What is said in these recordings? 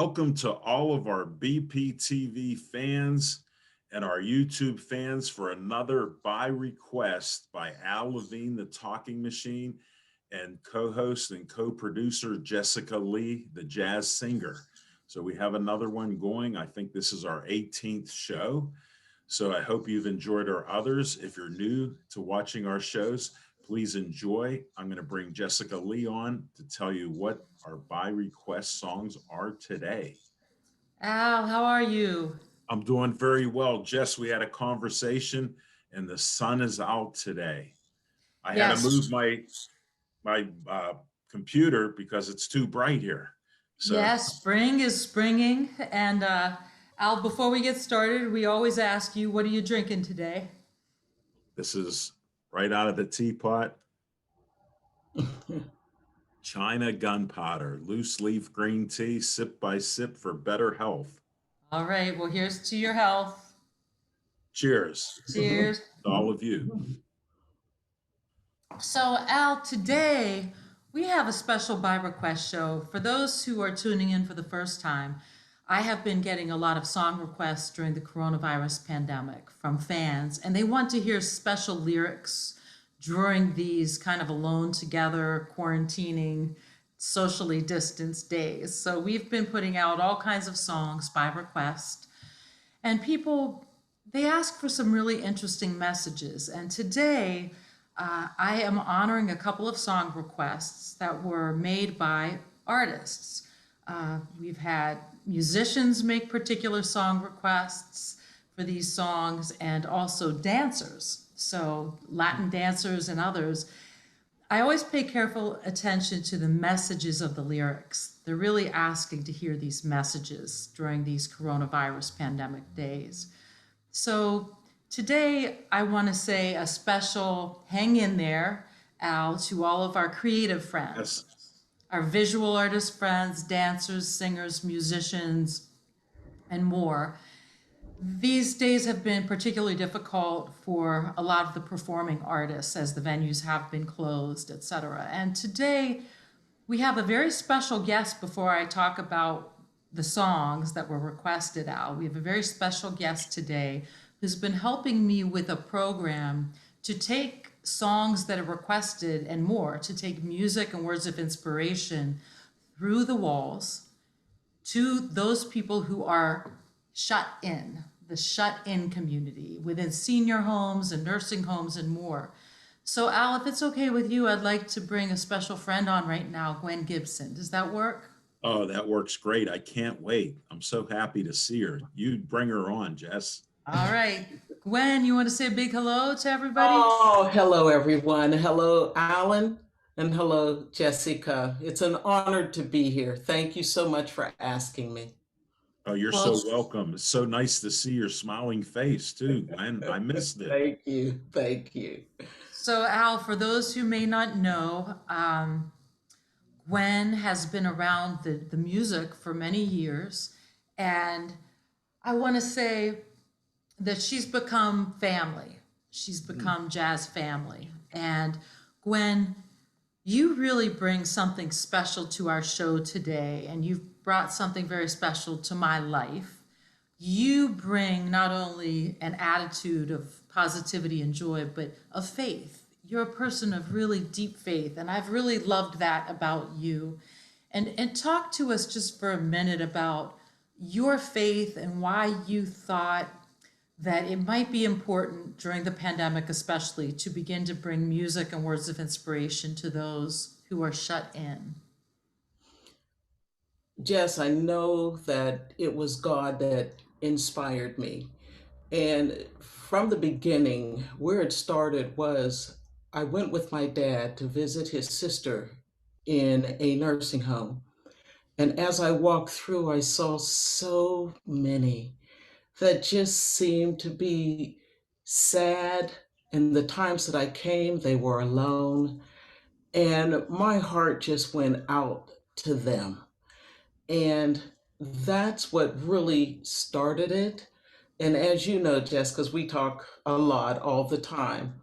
welcome to all of our BPTV fans and our YouTube fans for another By Request by Al Levine, the Talking Machine, and co-host and co-producer Jessica Lee, the jazz singer. So we have another one going. I think this is our 18th show. So I hope you've enjoyed our others. If you're new to watching our shows, please enjoy. I'm going to bring Jessica Lee on to tell you what our By Request songs are today. Al, how are you? I'm doing very well. Jess, we had a conversation and the sun is out today. I had to move Yes, my computer because it's too bright here. So yes, spring is springing. And Al, before we get started, we always ask you, what are you drinking today? this is right out of the teapot. China gunpowder, loose leaf green tea, sip by sip for better health. All right, well, here's to your health. Cheers Cheers. to all of you. So, Al, today we have a special By Request show. For those who are tuning in for the first time, I have been getting a lot of song requests during the coronavirus pandemic from fans, and they want to hear special lyrics during these kind of alone together, quarantining, socially distanced days. So we've been putting out all kinds of songs by request, and people, they ask for some really interesting messages. And today, I am honoring a couple of song requests that were made by artists. We've had musicians make particular song requests for these songs, and also dancers, so Latin dancers and others. I always pay careful attention to the messages of the lyrics. They're really asking to hear these messages during these coronavirus pandemic days. So today, I want to say a special hang in there, Al, to all of our creative friends, Yes. our visual artist friends, dancers, singers, musicians, and more. These days have been particularly difficult for a lot of the performing artists as the venues have been closed, etc. And today, we have a very special guest before I talk about the songs that were requested, Al. We have a very special guest today who's been helping me with a program to take songs that are requested and more, to take music and words of inspiration through the walls to those people who are shut in, the shut in community within senior homes and nursing homes and more. So, Al, if it's okay with you, I'd like to bring a special friend on right now, Gwen Gibson. Does that work? Oh, that works great. I can't wait. I'm so happy to see her. You bring her on, Jess. All right. Gwen, you want to say a big hello to everybody? Oh, hello, everyone. Hello, Alan, and hello, Jessica. It's an honor to be here. Thank you so much for asking me. Oh, you're Well, so welcome. It's so nice to see your smiling face too, Glenn. I missed it. Thank you. Thank you. so, Al, for those who may not know, Gwen has been around the music for many years. And I want to say that she's become family. She's become jazz family. And Gwen, you really bring something special to our show today, and you've brought something very special to my life. You bring not only an attitude of positivity and joy, but of faith. You're a person of really deep faith, and I've really loved that about you. And talk to us just for a minute about your faith and why you thought that it might be important during the pandemic, especially, to begin to bring music and words of inspiration to those who are shut in. Jess, I know that it was God that inspired me. And from the beginning, where it started was I went with my dad to visit his sister in a nursing home. And as I walked through, I saw so many that just seemed to be sad. And the times that I came, they were alone. And my heart just went out to them. And that's what really started it. And as you know, Jess, because we talk a lot all the time,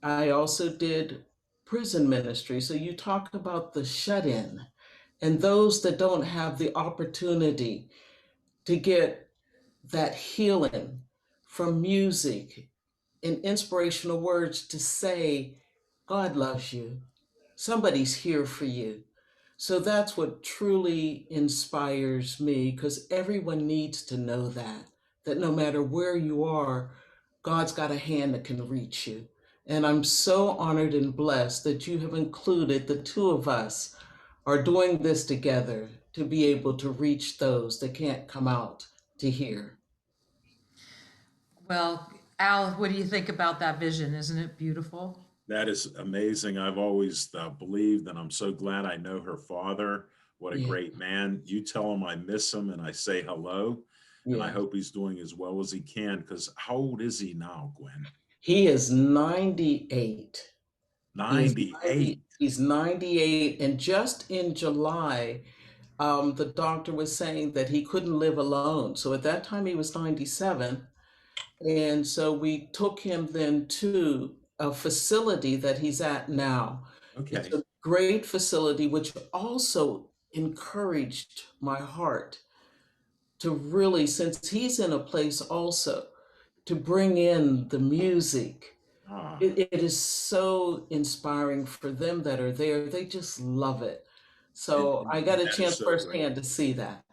I also did prison ministry. So you talk about the shut in. And those that don't have the opportunity to get that healing from music and inspirational words to say, God loves you. Somebody's here for you. So that's what truly inspires me because everyone needs to know that no matter where you are, God's got a hand that can reach you. And I'm so honored and blessed that you have included the two of us are doing this together to be able to reach those that can't come out to hear. Well, Al, what do you think about that vision? Isn't it beautiful? That is amazing. I've always believed, and I'm so glad I know her father. What a Yeah, great man. You tell him I miss him and I say hello. And I yeah. hope he's doing as well as he can. Because how old is he now, Gwen? He is 98. He is 90, 98. he's 98. And just in July, the doctor was saying that he couldn't live alone. So at that time, he was 97. And so we took him then to a facility that he's at now. It's Okay. a great facility, which also encouraged my heart to really, since he's in a place also, to bring in the music. Ah, It is so inspiring for them that are there. They just love it. So I got a that is chance so great. firsthand to see that.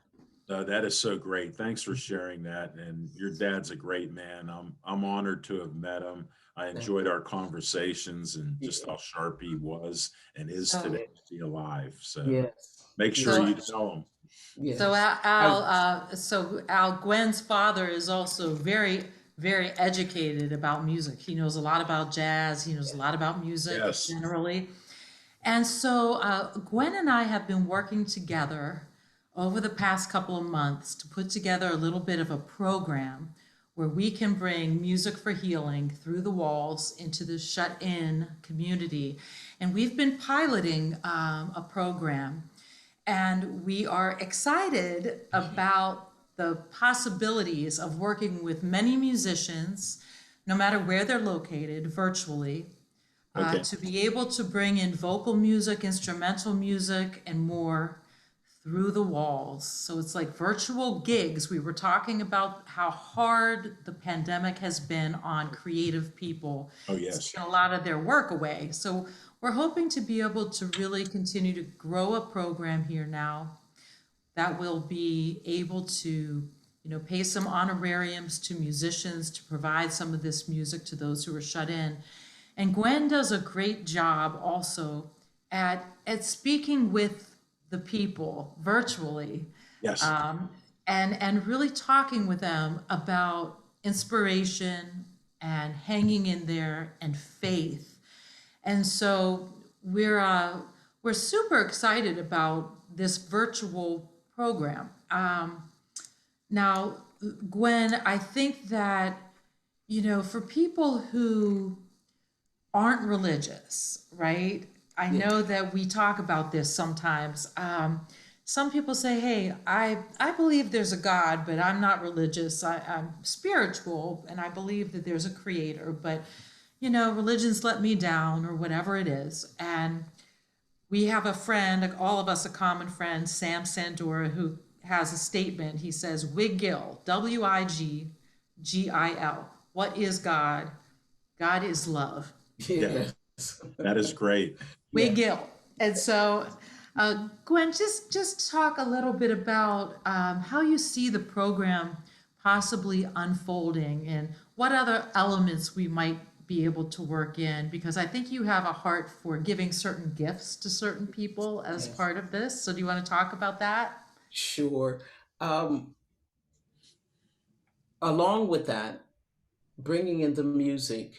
That is so great. Thanks for sharing that. And your dad's a great man. I'm honored to have met him. I enjoyed our conversations and just Yeah. how sharp he was and is So, today to be alive. So Yes. make sure so, you Yes. tell him. so Yes. Al, so Al, Gwen's father is also very, very educated about music. He knows a lot about jazz. He knows a lot about music Yes. generally. And so Gwen and I have been working together over the past couple of months to put together a little bit of a program where we can bring music for healing through the walls into the shut in community. And we've been piloting a program, and we are excited about the possibilities of working with many musicians, no matter where they're located, virtually, Okay. to be able to bring in vocal music, instrumental music, and more through the walls. So it's like virtual gigs. We were talking about how hard the pandemic has been on creative people. Oh, It's yes. taken a lot of their work away. So we're hoping to be able to really continue to grow a program here now that will be able to, pay some honorariums to musicians to provide some of this music to those who are shut in. And Gwen does a great job also at speaking with the people virtually, Yes. um, and really talking with them about inspiration and hanging in there and faith. And so we're super excited about this virtual program. Now, Gwen, I think that for people who aren't religious, right? I Yeah. know that we talk about this sometimes. Some people say, "Hey, I believe there's a God, but I'm not religious. I'm spiritual, and I believe that there's a creator, but religion's let me down, or whatever it is." And we have a friend, all of us, a common friend, Sam Sandora, who has a statement. He says, "Wigil, Wiggil. What is God? God is love." Yeah. Yes. That is great. Yeah. Wigil. And so, Gwen, just talk a little bit about how you see the program possibly unfolding and what other elements we might be able to work in, because I think you have a heart for giving certain gifts to certain people as Yes. part of this. So do you want to talk about that? Sure. Um, Along with that, bringing in the music,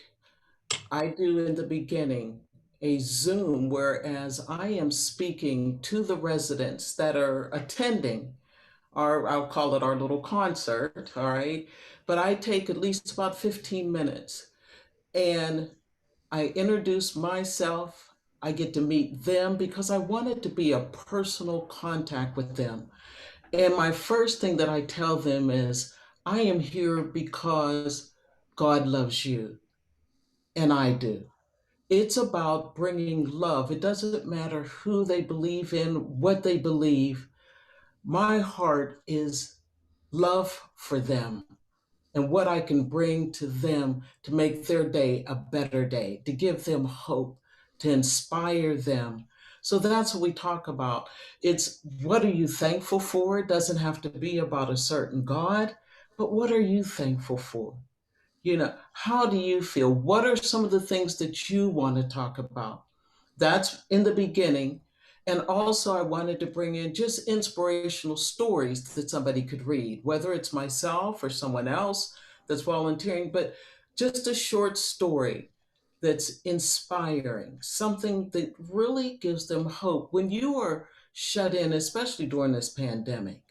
I do in the beginning a Zoom, whereas I am speaking to the residents that are attending our, I'll call it our little concert, all right? But I take at least about 15 minutes and I introduce myself. I get to meet them because I want it to be a personal contact with them. And my first thing that I tell them is, I am here because God loves you, and I do. It's about bringing love. It doesn't matter who they believe in, what they believe. My heart is love for them and what I can bring to them to make their day a better day, to give them hope, to inspire them. So that's what we talk about. It's what are you thankful for? It doesn't have to be about a certain God, but what are you thankful for? How do you feel? What are some of the things that you want to talk about? That's in the beginning. And also, I wanted to bring in just inspirational stories that somebody could read, whether it's myself or someone else that's volunteering, but just a short story that's inspiring, something that really gives them hope. When you are shut in, especially during this pandemic,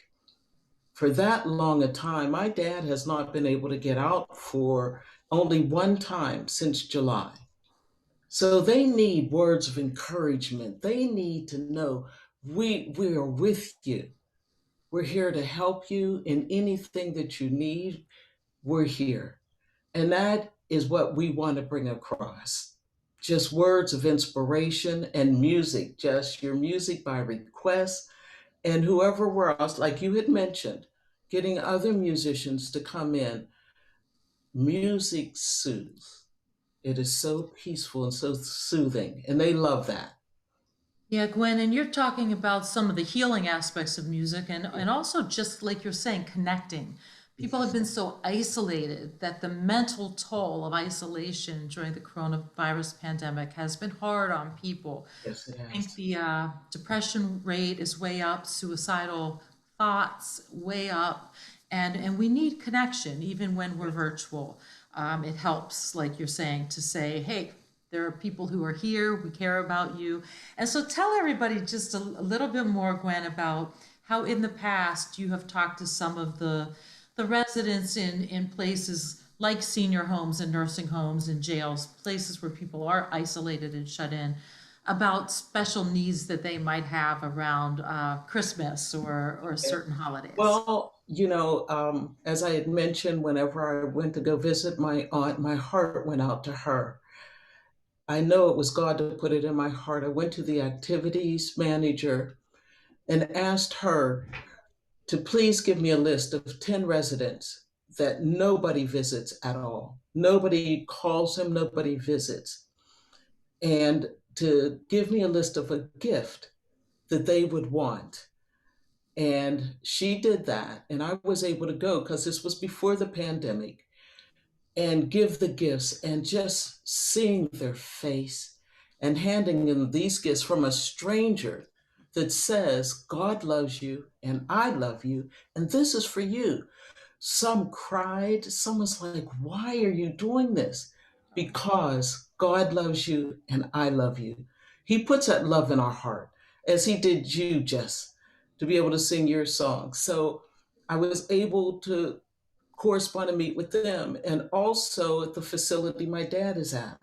for that long a time, my dad has not been able to get out for only one time since July. So they need words of encouragement. They need to know we are with you. We're here to help you in anything that you need. We're here. And that is what we want to bring across. Just words of inspiration and music, just your music by request. And whoever else, like you had mentioned, getting other musicians to come in. Music soothes. It is so peaceful and so soothing, and they love that. Yeah, Gwen, and you're talking about some of the healing aspects of music and also just like you're saying, connecting. People have been so isolated that the mental toll of isolation during the coronavirus pandemic has been hard on people. Yes, it I think has. the depression rate is way up, suicidal thoughts way up, and we need connection even when we're virtual. It helps, like you're saying, to say, hey, there are people who are here, we care about you. And so tell everybody just a little bit more, Gwen, about how in the past you have talked to some of the residents in places like senior homes and nursing homes and jails, places where people are isolated and shut in, about special needs that they might have around Christmas or Yeah. certain holidays. Well, as I had mentioned, whenever I went to go visit my aunt, my heart went out to her. I know it was God to put it in my heart. I went to the activities manager and asked her to please give me a list of 10 residents that nobody visits at all. Nobody calls them, nobody visits. And to give me a list of a gift that they would want. And she did that. And I was able to go because this was before the pandemic and give the gifts and just seeing their face and handing them these gifts from a stranger that says, God loves you and I love you, and this is for you. Some cried, some was like, why are you doing this? Because God loves you and I love you. He puts that love in our heart, as He did you, Jess, to be able to sing your song. So I was able to correspond and meet with them. And also at the facility my dad is at,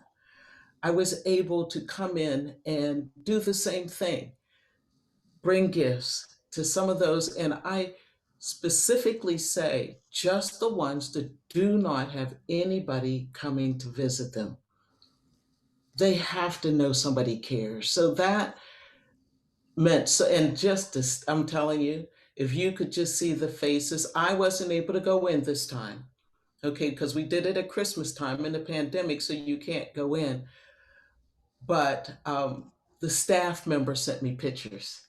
I was able to come in and do the same thing, bring gifts to some of those. And I specifically say just the ones that do not have anybody coming to visit them. They have to know somebody cares. So that meant so, and just this, I'm telling you, if you could just see the faces, I wasn't able to go in this time. Okay, because we did it at Christmas time in the pandemic, so you can't go in. But the staff member sent me pictures,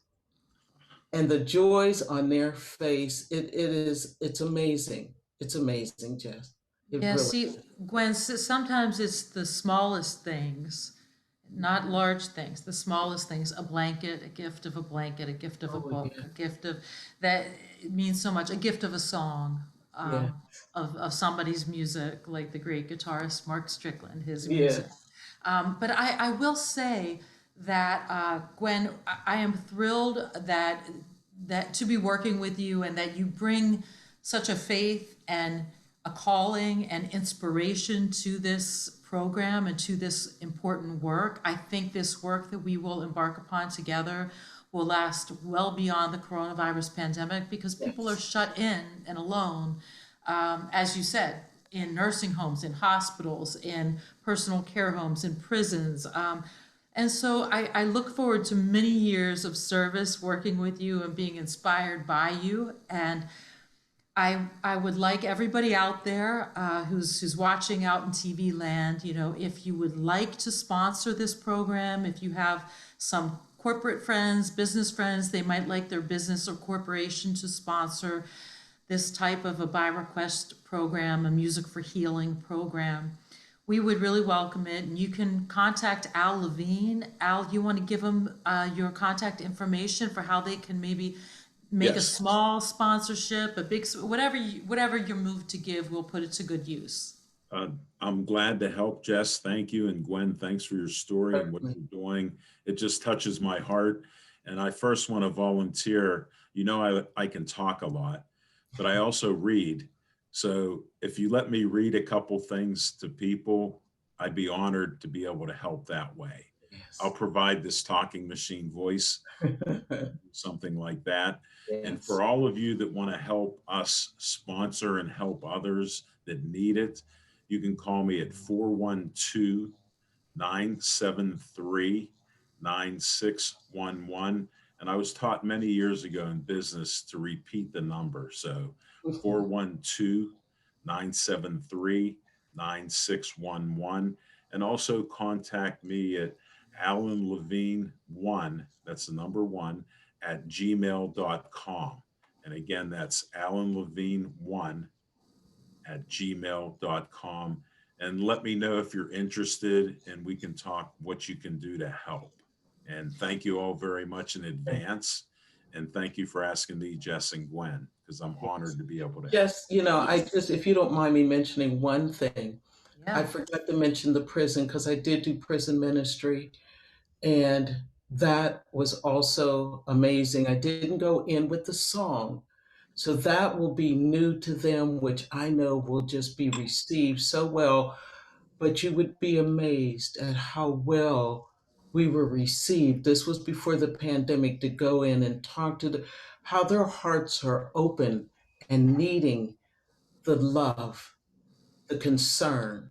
and the joys on their face, it's amazing. It's amazing, Jess. It Yeah, really see, is. Gwen, sometimes it's the smallest things, not large things, the smallest things, a blanket, a gift of a blanket, a gift of a Oh book, yeah, a gift of that it means so much, a gift of a song, yeah, of somebody's music, like the great guitarist Mark Strickland, his yeah. music. But I will say that, Gwen, I am thrilled that to be working with you and that you bring such a faith and a calling and inspiration to this program and to this important work. I think this work that we will embark upon together will last well beyond the coronavirus pandemic because people are Yes, shut in and alone. As you said, in nursing homes, in hospitals, in personal care homes, in prisons. And so I look forward to many years of service working with you and being inspired by you. And I would like everybody out there who's watching out in TV land, you know, if you would like to sponsor this program, if you have some corporate friends, business friends, they might like their business or corporation to sponsor this type of a by request program, a music for healing program. We would really welcome it. And you can contact Al Levine. Al, you want to give them your contact information for how they can maybe make a Yes. small sponsorship, a big, whatever you're moved to give, we'll put it to good use. I'm glad to help, Jess. Thank you. And Gwen, thanks for your story and what Certainly. you're doing. It just touches my heart. And I first want to volunteer. You know, I can talk a lot, but I also read. So if you let me read a couple things to people, I'd be honored to be able to help that way. I'll Yes. provide this talking machine voice, something like that. And Yes. for all of you that want to help us sponsor and help others that need it, you can call me at 412 973 9611. And I was taught many years ago in business to repeat the number. So 412 973 9611. And also contact me at Alan Levine one, that's the number one, at gmail.com. And again, that's Alan Levine one at gmail.com. And let me know if you're interested and we can talk what you can do to help. And thank you all very much in advance. And thank you for asking me, Jess and Gwen, because I'm honored to be able to help. Just, I just, if you don't mind me mentioning one thing, I Yeah. forgot to mention the prison because I did do prison ministry, and that was also amazing. I didn't go in with the song, so that will be new to them, which I know will just be received so well. But you would be amazed at how well we were received. This was before the pandemic, to go in and talk to how their hearts are open and needing the love, the concern,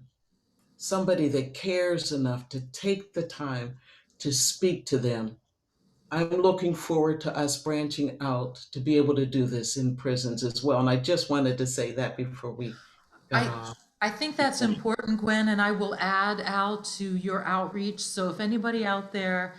somebody that cares enough to take the time to speak to them. I'm looking forward to us branching out to be able to do this in prisons as well. And I just wanted to say that before we got I off. I think that's important, Gwen, and I will add Al to your outreach. So if anybody out there,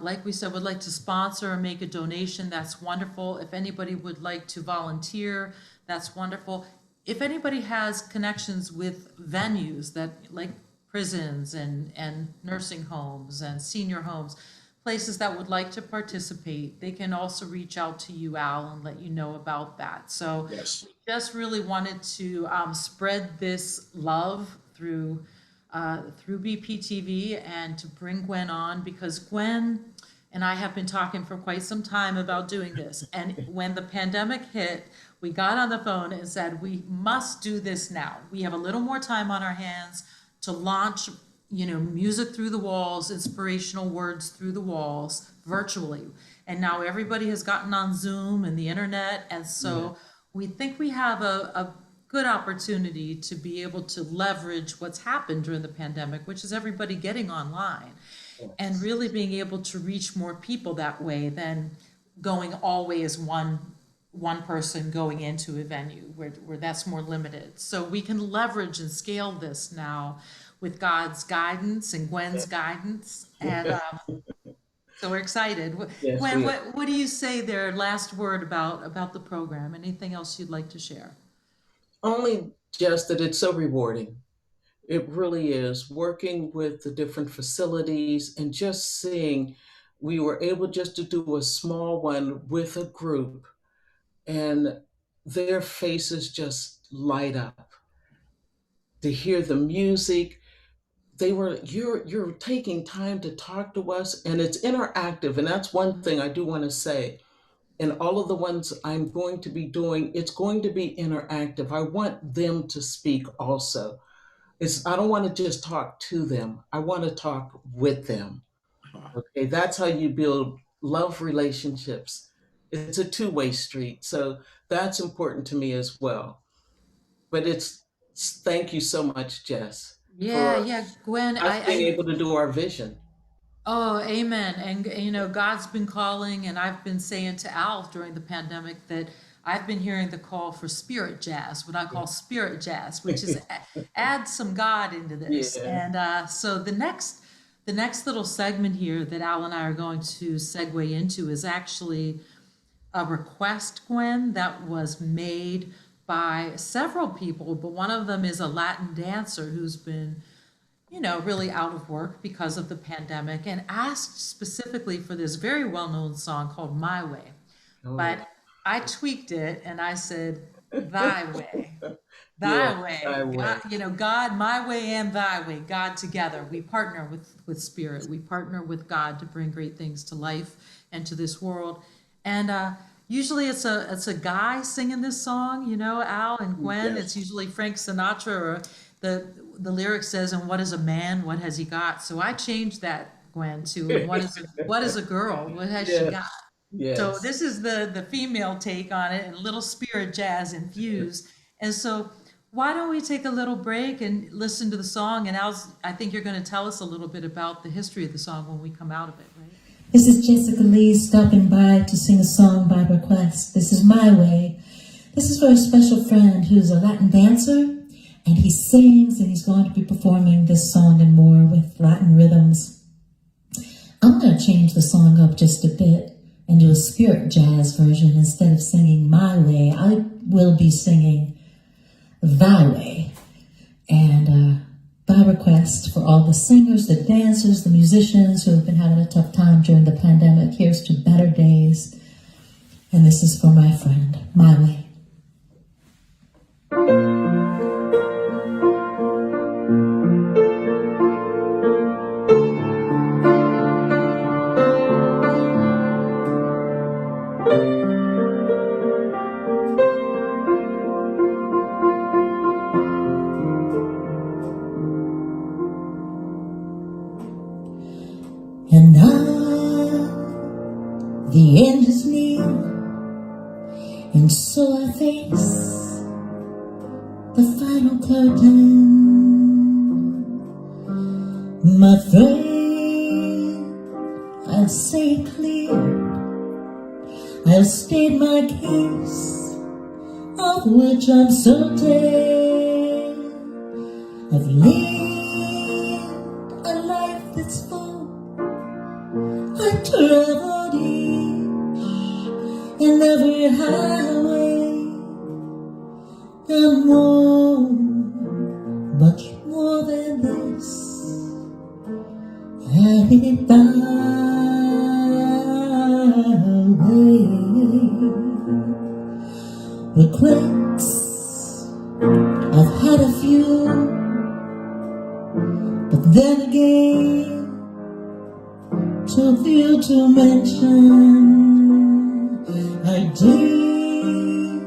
like we said, would like to sponsor or make a donation, that's wonderful. If anybody would like to volunteer, that's wonderful. If anybody has connections with venues that like prisons and nursing homes and senior homes, places that would like to participate, they can also reach out to you, Al, and let you know about that. So Yes. just really wanted to spread this love through BPTV and to bring Gwen on because Gwen and I have been talking for quite some time about doing this. And when the pandemic hit, we got on the phone and said, we must do this now. We have a little more time on our hands to launch, you know, music through the walls, inspirational words through the walls virtually. And now everybody has gotten on Zoom and the internet. And so we think we have a good opportunity to be able to leverage what's happened during the pandemic, which is everybody getting online and really being able to reach more people that way than going always one person going into a venue where that's more limited. So we can leverage and scale this now with God's guidance and Gwen's guidance. And so we're excited. Yes, Gwen, we are. what do you say there? Last word about the program? Anything else you'd like to share? Only just that it's so rewarding. It really is. Working with the different facilities and just seeing, we were able just to do a small one with a group, and their faces just light up to hear the music. You're taking time to talk to us, and it's interactive, and that's one thing I do want to say. And all of the ones I'm going to be doing, it's going to be interactive. I want them to speak also. I don't want to just talk to them. I want to talk with them. Okay, that's how you build love relationships. It's a two-way street. So that's important to me as well. But it's Thank you so much, Jess, Yeah, for yeah, Gwen, us being I able to do our vision. oh, amen. And God's been calling, and I've been saying to Al during the pandemic that I've been hearing the call for spirit jazz, what I call spirit jazz, which is add some God into this. Yeah. And so the next little segment here that Al and I are going to segue into is actually a request, Gwen, that was made by several people, but one of them is a Latin dancer who's been really out of work because of the pandemic and asked specifically for this very well known song called My Way. But Oh, I tweaked it and I said, Thy way, yeah. Thy I way, God, way. God, my way and Thy way, God together. We partner with Spirit. We partner with God to bring great things to life and to this world. And usually it's a guy singing this song, Al and Gwen. Yes. It's usually Frank Sinatra or the lyric says, "And what is a man? What has he got?" So I changed that, Gwen, to "And what is a girl? What has she got?" Yes. So Yes. this is the female take on it and a little spirit jazz infused. And so why don't we take a little break and listen to the song? And I think you're going to tell us a little bit about the history of the song when we come out of it, right? This is Jessica Lee stopping by to sing a song by request. This is My Way. This is for a special friend who's a Latin dancer, and he sings, and he's going to be performing this song and more with Latin rhythms. I'm going to change the song up just a bit and do a spirit jazz version. Instead of singing My Way, I will be singing Thy Way. And by request, for all the singers, the dancers, the musicians who have been having a tough time during the pandemic, here's to better days. And this is for my friend, My Way. And now the end is near, and so I face the final curtain. My friend, I'll say it clear, I'll state my case, of which I'm certain. I've lived a life that's full. I traveled each and every highway, and more, much more than this. I did it my way. Regrets, I've had a few, but then again, too few to mention. I did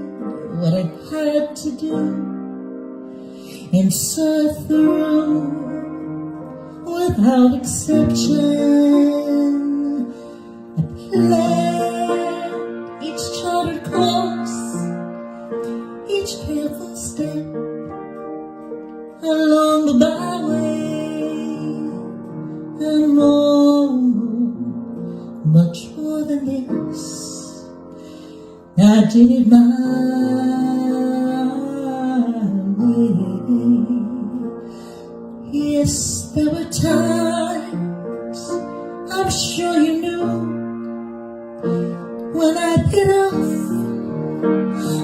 what I had to do and saw it through without exception. I planned each charted course, each careful step along the byway, and more, much more than this. I did it my way. Yes, there were times, I'm sure you knew, when I bit off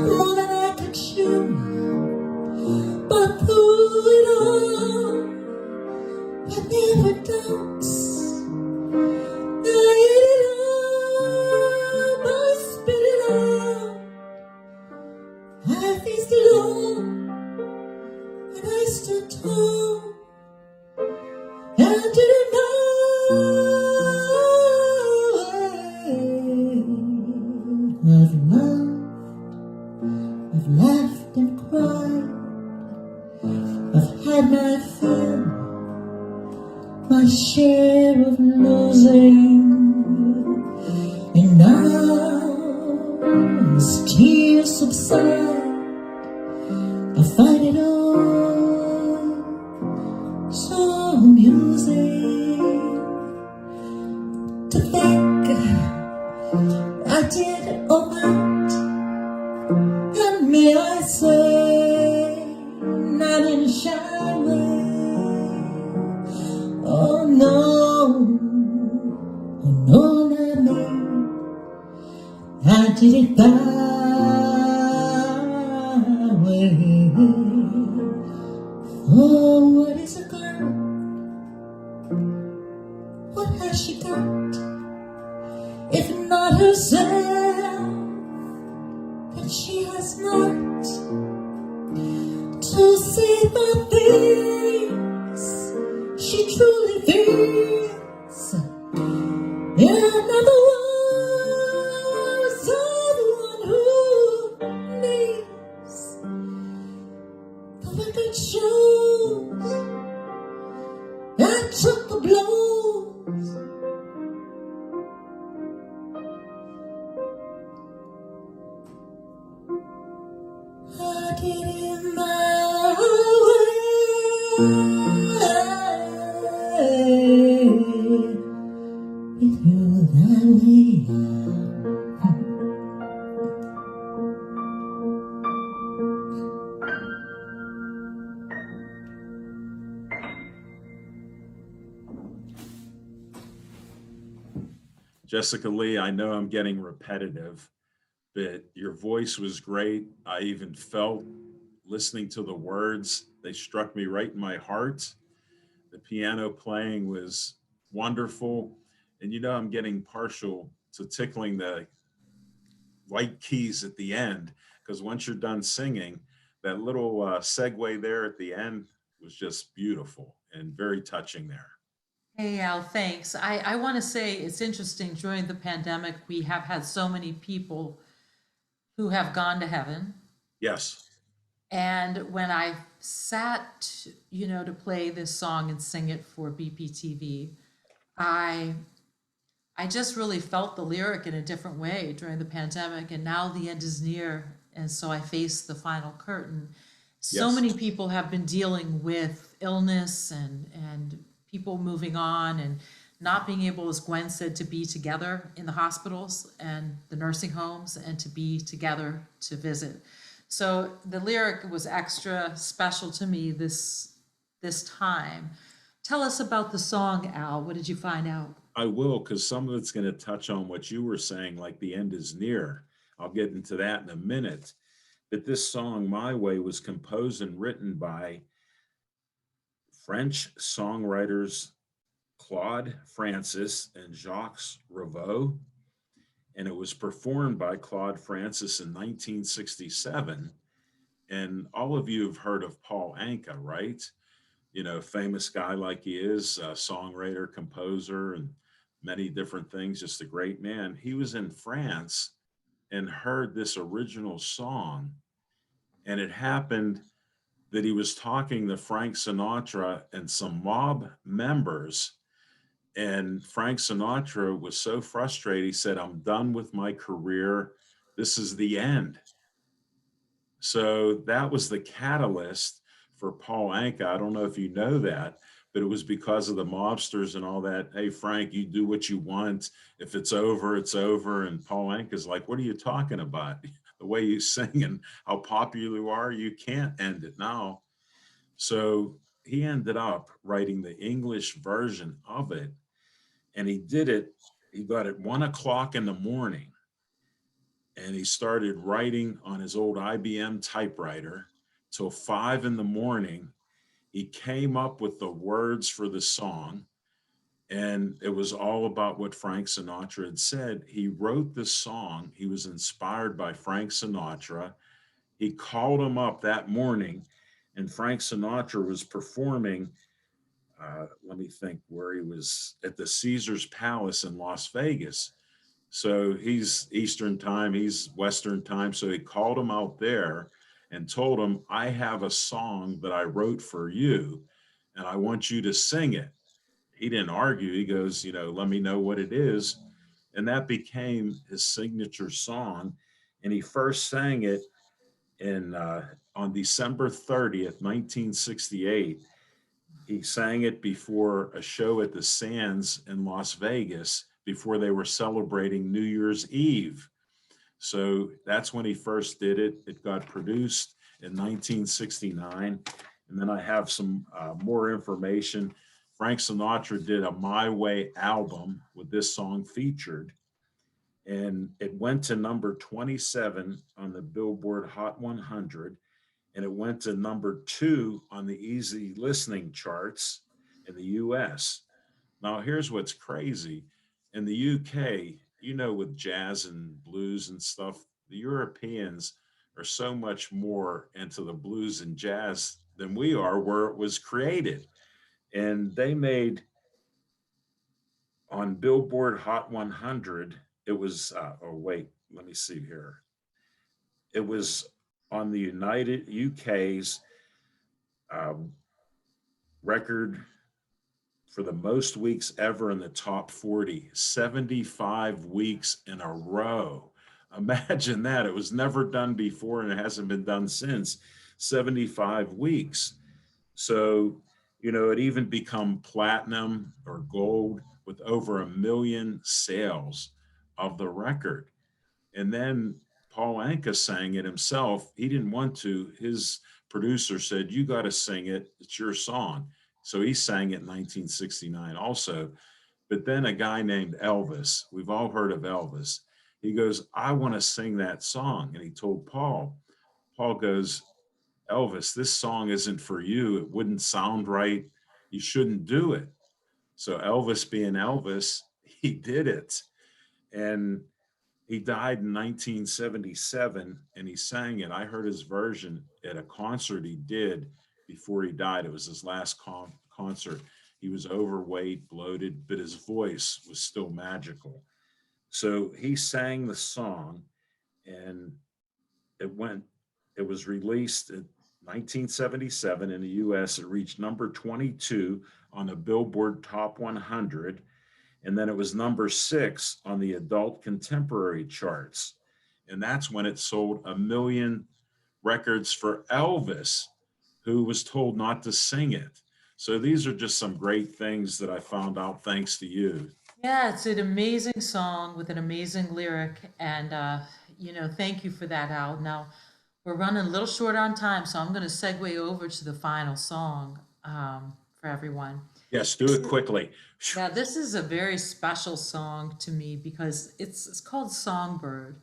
more than I could chew. But through it all, I never doubts. I ate it up, I spit it out. I faced it all, and I stood tall. I did it my way. I've loved, I've laughed and cried. I've had my fill, my share of losing, and now as tears subside, I find it all Oh, no, not me. I did it my way. Oh, what is a girl? What has she got? If not herself, then she has not to see the things she truly feels. In other words, someone who needs the record shows that took the blows. I did it my way. With you that way. Jessica Lee, I know I'm getting repetitive, but your voice was great. I even felt listening to the words, they struck me right in my heart. The piano playing was wonderful. And you know, I'm getting partial to tickling the white keys at the end, because once you're done singing, that little segue there at the end was just beautiful and very touching there. Hey, Al, thanks. I want to say it's interesting. During the pandemic, we have had so many people who have gone to heaven. Yes. And when I sat, to play this song and sing it for BPTV, I I just really felt the lyric in a different way during the pandemic, and now the end is near, and so I face the final curtain. So Yes. many people have been dealing with illness and people moving on and not being able, as Gwen said, to be together in the hospitals and the nursing homes and to be together to visit. So the lyric was extra special to me this time. Tell us about the song, Al. What did you find out? I will, because some of it's going to touch on what you were saying, like the end is near. I'll get into that in a minute. But this song, My Way, was composed and written by French songwriters Claude Francis and Jacques Revaux, and it was performed by Claude Francis in 1967. And all of you have heard of Paul Anka, right? You know, famous guy like he is, a songwriter, composer, and many different things, just a great man. He was in France and heard this original song, and it happened that he was talking to Frank Sinatra and some mob members. And Frank Sinatra was so frustrated, he said, "I'm done with my career. This is the end." So that was the catalyst for Paul Anka. I don't know if you know that, but it was because of the mobsters and all that. Hey, Frank, you do what you want. If it's over, it's over. And Paul Anka's like, what are you talking about? The way you sing and how popular you are, you can't end it now. So he ended up writing the English version of it. And he did it, he got it 1 o'clock in the morning, and he started writing on his old IBM typewriter till 5 in the morning. He came up with the words for the song, and it was all about what Frank Sinatra had said. He wrote this song. He was inspired by Frank Sinatra. He called him up that morning, and Frank Sinatra was performing. Let me think where he was, at the Caesar's Palace in Las Vegas. So he's Eastern time, he's Western time. So he called him out there and told him, I have a song that I wrote for you and I want you to sing it. He didn't argue. He goes, let me know what it is. And that became his signature song. And he first sang it in on December 30th, 1968. He sang it before a show at the Sands in Las Vegas before they were celebrating New Year's Eve. So that's when he first did it. It got produced in 1969. And then I have some more information Frank Sinatra did a My Way album with this song featured, and it went to number 27 on the Billboard Hot 100, and it went to number 2 on the easy listening charts in the US. Now, here's what's crazy. In the UK, you know, with jazz and blues and stuff, the Europeans are so much more into the blues and jazz than we are, where it was created. And they made on Billboard Hot 100, it was, oh, wait, let me see here. It was on the United UK's record for the most weeks ever in the top 40, 75 weeks in a row. Imagine that. It was never done before and it hasn't been done since. 75 weeks. So, you know, it even become platinum or gold with over 1 million sales of the record. And then Paul Anka sang it himself. He didn't want to. His producer said, you got to sing it. It's your song. So he sang it in 1969 also. But then a guy named Elvis, we've all heard of Elvis. He goes, I want to sing that song. And he told Paul. Paul goes, Elvis, this song isn't for you. It wouldn't sound right. You shouldn't do it. So Elvis being Elvis, he did it. And he died in 1977 and he sang it. I heard his version at a concert he did before he died. It was his last concert. He was overweight, bloated, but his voice was still magical. So he sang the song and it was released in 1977 in the US. It reached number 22 on the Billboard Top 100. And then it was number 6 on the adult contemporary charts. And that's when it sold 1 million records for Elvis, who was told not to sing it. So these are just some great things that I found out thanks to you. Yeah, it's an amazing song with an amazing lyric. And, you know, thank you for that, Al. Now, we're running a little short on time, so I'm going to segue over to the final song for everyone. Yes, do it quickly. Now, this is a very special song to me because it's called Songbird.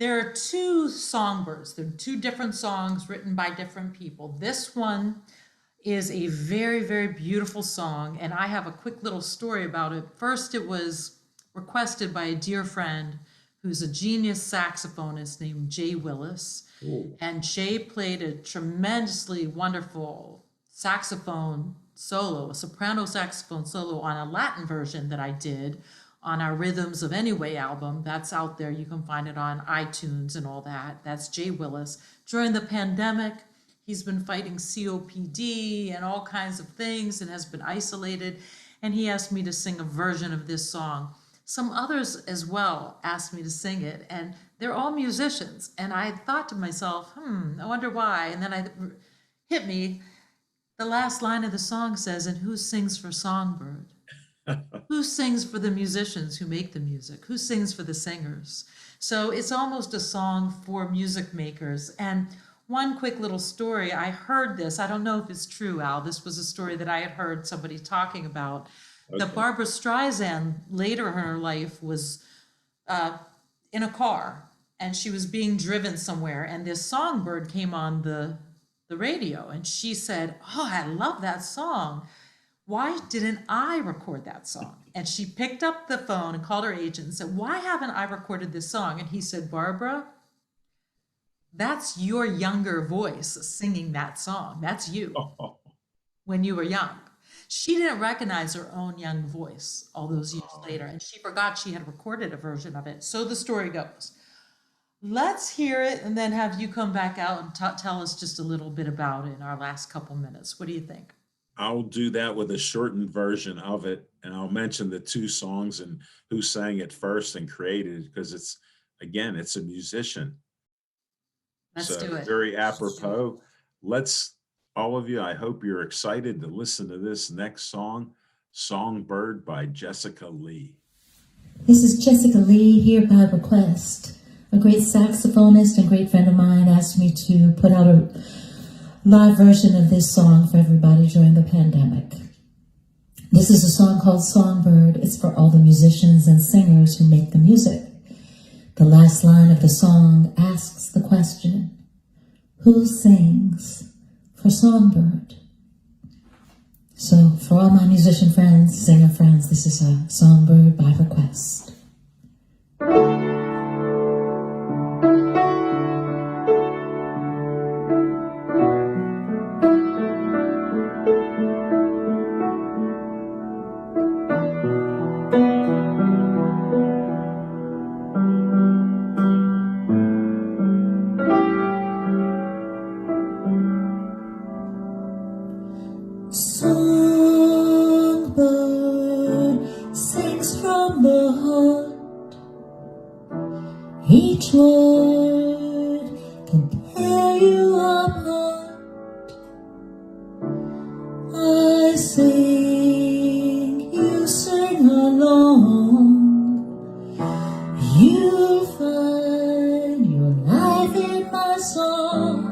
There are 2 songbirds. There are 2 different songs written by different people. This one is a very, very beautiful song, and I have a quick little story about it. First, it was requested by a dear friend who's a genius saxophonist named Jay Willis. Ooh. And Jay played a tremendously wonderful saxophone solo, a soprano saxophone solo on a Latin version that I did on our Rhythms of Anyway album. That's out there. You can find it on iTunes and all that. That's Jay Willis. During the pandemic, he's been fighting COPD and all kinds of things and has been isolated. And he asked me to sing a version of this song. Some others as well asked me to sing it, and they're all musicians. And I thought to myself, I wonder why. And then it hit me. The last line of the song says, and who sings for Songbird? Who sings for the musicians who make the music? Who sings for the singers? So it's almost a song for music makers. And one quick little story, I heard this. I don't know if it's true, Al. This was a story that I had heard somebody talking about. Okay. That Barbra Streisand, later in her life, was in a car and she was being driven somewhere. And this Songbird came on the radio. And she said, oh, I love that song. Why didn't I record that song? And she picked up the phone and called her agent and said, why haven't I recorded this song? And he said, Barbara, that's your younger voice singing that song. That's you when you were young. She didn't recognize her own young voice all those years later, and she forgot she had recorded a version of it. So the story goes. Let's hear it and then have you come back out and tell us just a little bit about it in our last couple minutes. What do you think? I'll do that with a shortened version of it, and I'll mention the 2 songs and who sang it first and created it, because it's a musician. Let's do it. Very apropos. Let's, all of you, I hope you're excited to listen to this next song, Songbird by Jessica Lee. This is Jessica Lee here by request. A great saxophonist and great friend of mine asked me to put out a live version of this song for everybody during the pandemic. This is a song called Songbird. It's for all the musicians and singers who make the music. The last line of the song asks the question, who sings for Songbird? So for all my musician friends, singer friends, this is a Songbird by request. Songbird sings from the heart. Each word can tear you apart. I sing, you sing along. You'll find your life in my song.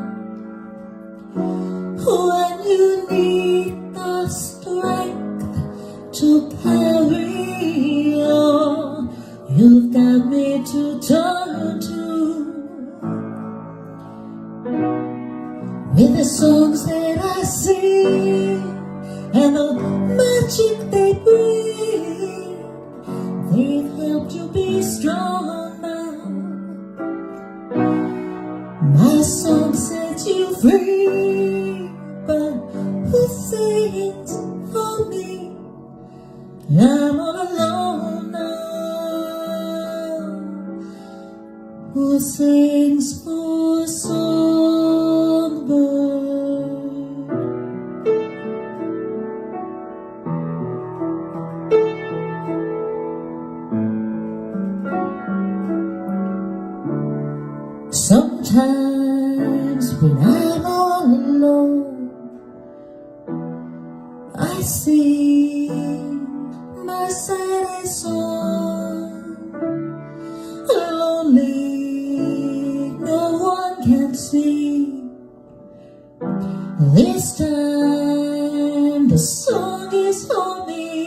When you need the strength to carry on, you've got me to turn to. With the songs that I sing and the magic they bring, they've helped you be strong now. My song sets you free, but who sings for me? I'm all alone now. Who sings for Songbird? Sometimes when I'm all alone, I sing my saddest song. Lonely, no one can see. This time the song is for me.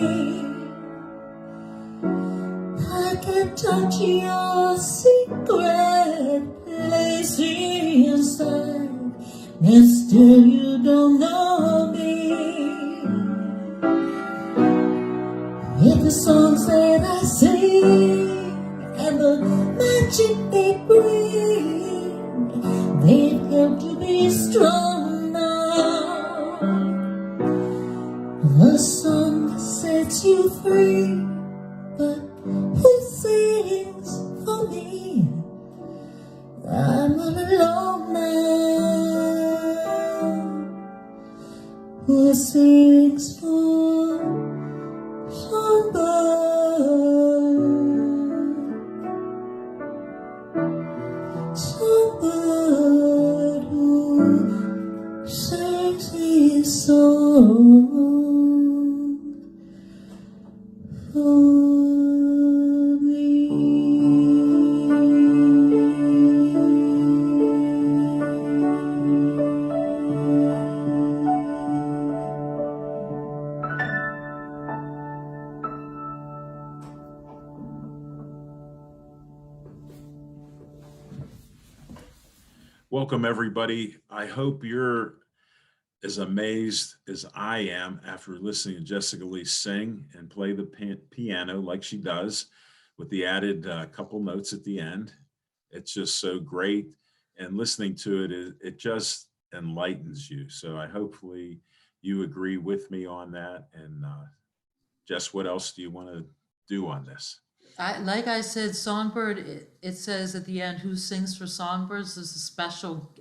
I can touch your secret place inside, and still you don't know me. With the songs that I sing and the magic they bring, they've helped you be strong now. The song sets you free, but who sings for me? I'm all alone now. Who sings for Songbird? Songbird who sings his song for me. Welcome, everybody. I hope you're as amazed as I am after listening to Jessica Lee sing and play the piano like she does with the added couple notes at the end. It's just so great. And listening to it just enlightens you. So hopefully you agree with me on that. And Jess, what else do you want to do on this? Like I said, Songbird, it says at the end, who sings for Songbirds? There's a special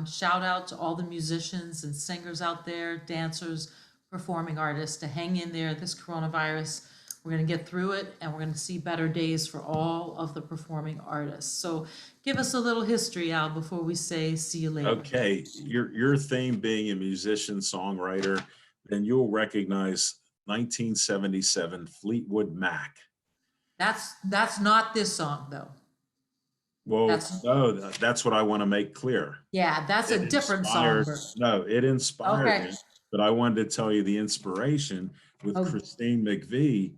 shout out to all the musicians and singers out there, dancers, performing artists, to hang in there. This coronavirus, we're going to get through it, and we're going to see better days for all of the performing artists. So give us a little history, Al, before we say see you later. Okay, your theme being a musician, songwriter, then you'll recognize 1977 Fleetwood Mac. That's not this song, though. Well, That's- no, that's what I want to make clear. Yeah, that's a It different inspired- Songbird. No, it inspired Okay. me, but I wanted to tell you the inspiration with Oh. Christine McVie.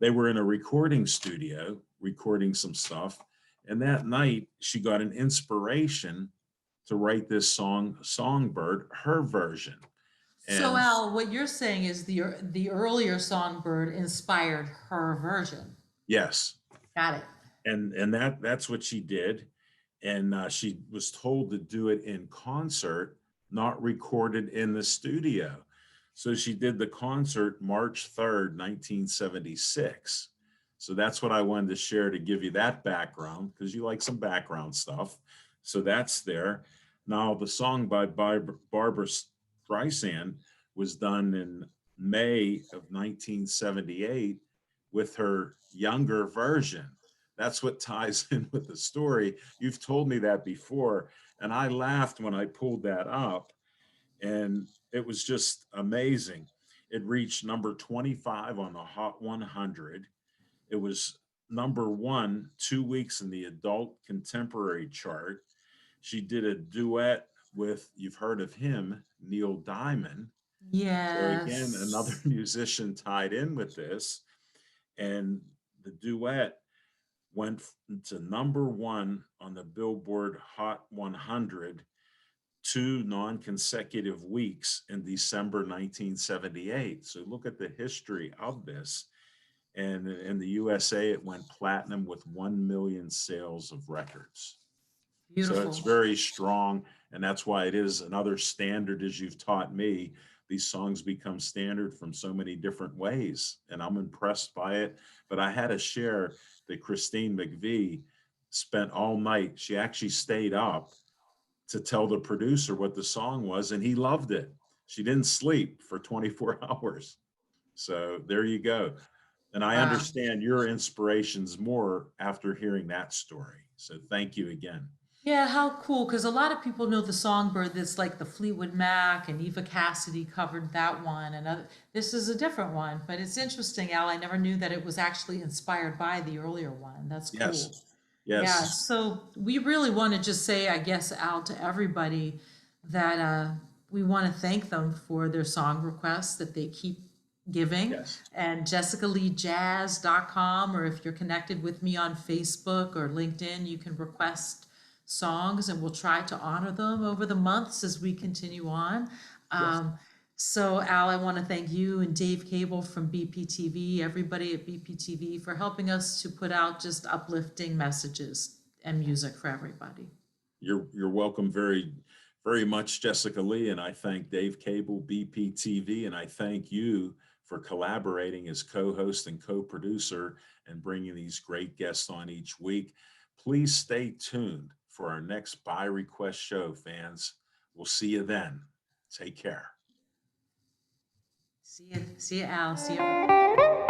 They were in a recording studio recording some stuff. And that night she got an inspiration to write this song, Songbird, her version. So And Al, what you're saying is the earlier Songbird inspired her version. yes, Got it. and that's what she did. And she was told to do it in concert, not recorded in the studio. So she did the concert March 3rd, 1976. So that's what I wanted to share to give you that background, because you like some background stuff. So that's there. Now, the song by Barbara Streisand was done in May of 1978 with her younger version. That's what ties in with the story. You've told me that before, and I laughed when I pulled that up, and it was just amazing. It reached number 25 on the Hot 100. It was number one 2 weeks in the adult contemporary chart. She did a duet with, you've heard of him, Neil Diamond. So again, another Yes. musician tied in with this, and the duet went to number one on the Billboard Hot 100 two non-consecutive weeks in December 1978. So look at the history of this. And in the USA, it went platinum with 1 million sales of records. So it's Beautiful. very strong. And that's why it is another standard, as you've taught me. These songs become standard from so many different ways. And I'm impressed by it. But I had to share that Christine McVie spent all night. She actually stayed up to tell the producer what the song was, and he loved it. She didn't sleep for 24 hours. So there you go. And I Wow. understand your inspirations more after hearing that story. So thank you again. Yeah, how cool. Because a lot of people know the Songbird that's like the Fleetwood Mac and Eva Cassidy covered that one. And this is a different one. But it's interesting, Al. I never knew that it was actually inspired by the earlier one. That's Yes. cool. Yeah, Yes. so we really want to just say, I guess, out to everybody that we want to thank them for their song requests that they keep giving. Yes. And jessicaleejazz.com, or if you're connected with me on Facebook or LinkedIn, you can request songs and we'll try to honor them over the months as we continue on. Um, so, Al, I want to thank you and Dave Cable from BPTV, everybody at BPTV, for helping us to put out just uplifting messages and music for everybody. You're welcome very, very much, Jessica Lee. And I thank Dave Cable, BPTV, and I thank you for collaborating as co-host and co-producer and bringing these great guests on each week. Please stay tuned for our next By Request show, fans. We'll see you then. Take care. See you, Al. See you.